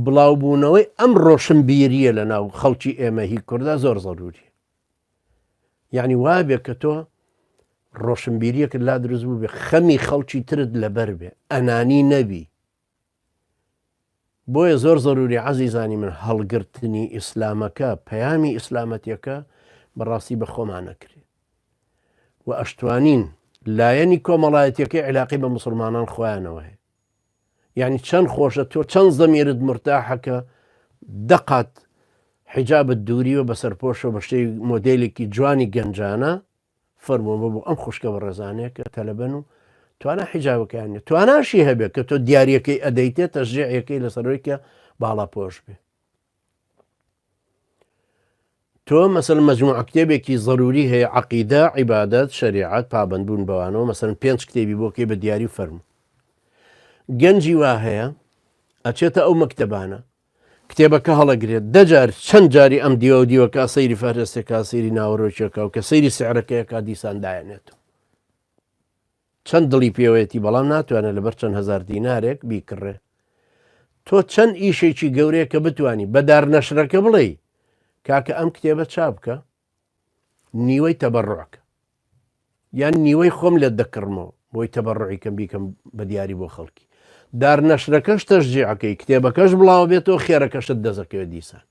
بڵاوبوونەوەی ئەم ڕۆشنبیریە لە ناو خەڵکی ئێمە هی کووردا زۆر زەروری. یعنی وابێ کە تۆ ڕۆشنبیریەکە لا دروست بوو بێ خەمی خەڵکی ترت لەبەر بێ ئەنانی نەبی. بۆیە زۆر زەروری عەزیزانی من هەڵگرتنی ئیسلامەکە پەیامی ئیسلامەتیەکە بەڕاستی بە خۆمان نەکرێت و ئەشتوانین لایەنی کۆمەڵایەتیەکەی علاقی بە مسلمانان خۆیانەوە هەیە. یعنی چەند خۆشە تۆ چەند زەمیرت مرتاحەکە دەقات حیجابت دووریوە بەسەرپۆشە بە شتەی مۆدێلێکی جوانی گەنجانە فەرمووە بۆ ئەم خوشکە بە ڕێزانەیە کە تەلەبەن و توانە حیجابەکەیانێت تواناشی هەبێت کە تۆ دیارەکەی ئەدەیتێت تەشجیعەکەی لەسەرەوەی کە باڵا پۆش بێ. تۆ مەسەڵەن مەجموعە کتێبێکی ضروری هەیە عەقیدە عیبادەت شەریعەت پابەندبوون بەوانەوە مەسەڵەن 5 کتێبی بۆکەی بە دیاری فەرموو. گەنجی وا هەیە ئەچێتە ئەو مەکتەبانە کتێبەکە هەڵەگرێت دەجار چەند جاری ئەم دیوە و دیوەکە سەیری فەرستێکا سەیری ناوەڕۆکێکە و کە سەیری سعرەکەیەکە دیسان دایەنێت چەند دڵی پێوەیەتی بەڵام ناتوانێت لەبەر چەند هەزار دینارێک بیکڕێ. تۆ چەند ئیشێکی گەورەیە کە بتانی بەدار نەشرەکە بڵێ کاکە ئەم کتێبە چاپکە نیوەی تەبەڕوعکە یان نیوەی خۆم لێت دەکڕمەوە بۆی تەبەڕوعیکەم بیکەم بە دیاری بۆ خەڵکی دار نەشرەکەش تەشجیعەکەی کتێبەکەش بڵاو بێتەوە خێرەکەشت دەزەکەوێت دیسان.